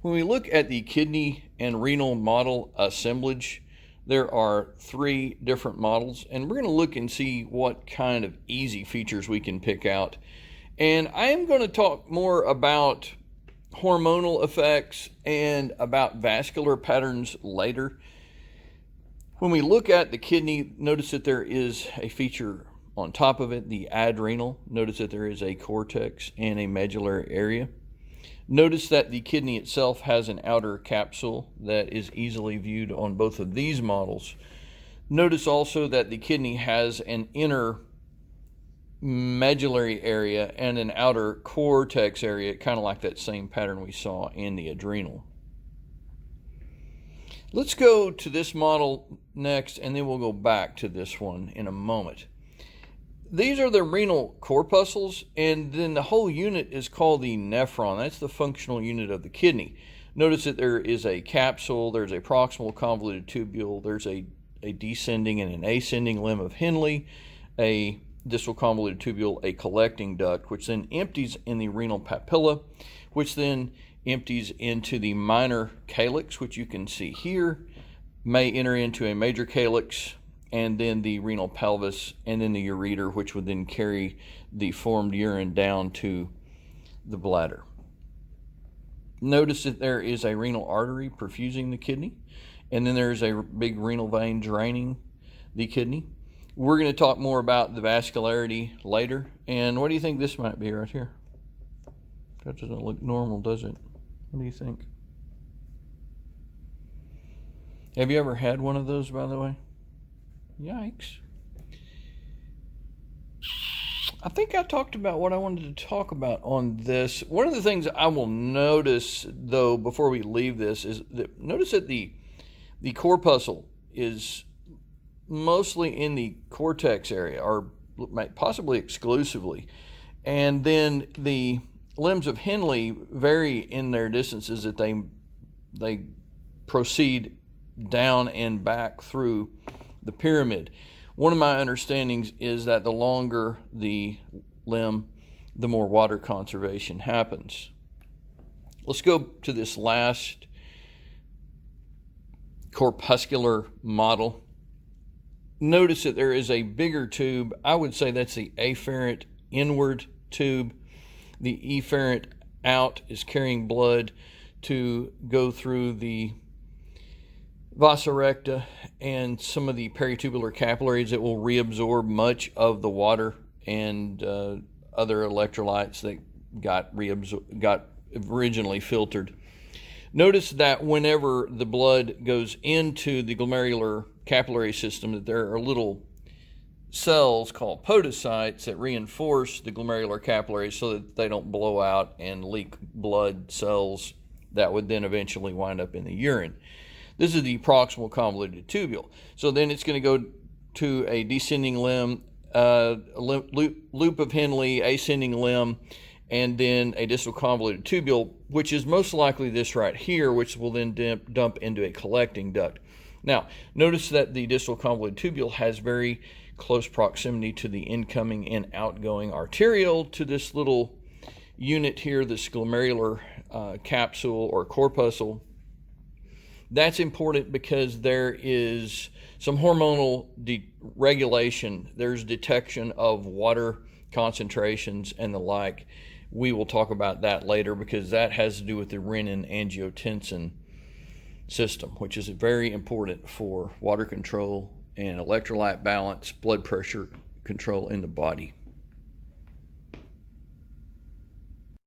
When we look at the kidney and renal model assemblage, there are 3 different models, and we're going to look and see what kind of easy features we can pick out. And I am going to talk more about hormonal effects and about vascular patterns later. When we look at the kidney, notice that there is a feature on top of it, the adrenal. Notice that there is a cortex and a medullary area. Notice that the kidney itself has an outer capsule that is easily viewed on both of these models. Notice also that the kidney has an inner medullary area and an outer cortex area, kind of like that same pattern we saw in the adrenal. Let's go to this model next, and then we'll go back to this one in a moment. These are the renal corpuscles, and then the whole unit is called the nephron. That's the functional unit of the kidney. Notice that there is a capsule, there's a proximal convoluted tubule, there's a descending and an ascending limb of Henle, a distal convoluted tubule, a collecting duct, which then empties in the renal papilla, which then empties into the minor calyx, which you can see here, may enter into a major calyx, and then the renal pelvis, and then the ureter, which would then carry the formed urine down to the bladder. Notice that there is a renal artery perfusing the kidney, and then there's a big renal vein draining the kidney. We're going to talk more about the vascularity later. And what do you think this might be right here? That doesn't look normal, does it? What do you think? Have you ever had one of those, by the way? Yikes. I think I talked about what I wanted to talk about on this. One of the things I will notice, though, before we leave this, is that notice that the corpuscle is mostly in the cortex area, or possibly exclusively. And then the limbs of Henle vary in their distances that they proceed down and back through the pyramid. One of my understandings is that the longer the limb, the more water conservation happens. Let's go to this last corpuscular model. Notice that there is a bigger tube. I would say that's the afferent inward tube. The efferent out is carrying blood to go through the vasa recta and some of the peritubular capillaries that will reabsorb much of the water and other electrolytes that got originally filtered. Notice that whenever the blood goes into the glomerular capillary system, that there are little cells called podocytes that reinforce the glomerular capillaries so that they don't blow out and leak blood cells that would then eventually wind up in the urine. This is the proximal convoluted tubule. So then it's going to go to a descending limb, loop of Henle, ascending limb, and then a distal convoluted tubule, which is most likely this right here, which will then dump into a collecting duct. Now, notice that the distal convoluted tubule has very close proximity to the incoming and outgoing arteriole to this little unit here, this glomerular capsule or corpuscle. That's important because there is some hormonal regulation. There's detection of water concentrations and the like. We will talk about that later because that has to do with the renin-angiotensin system, which is very important for water control and electrolyte balance, blood pressure control in the body.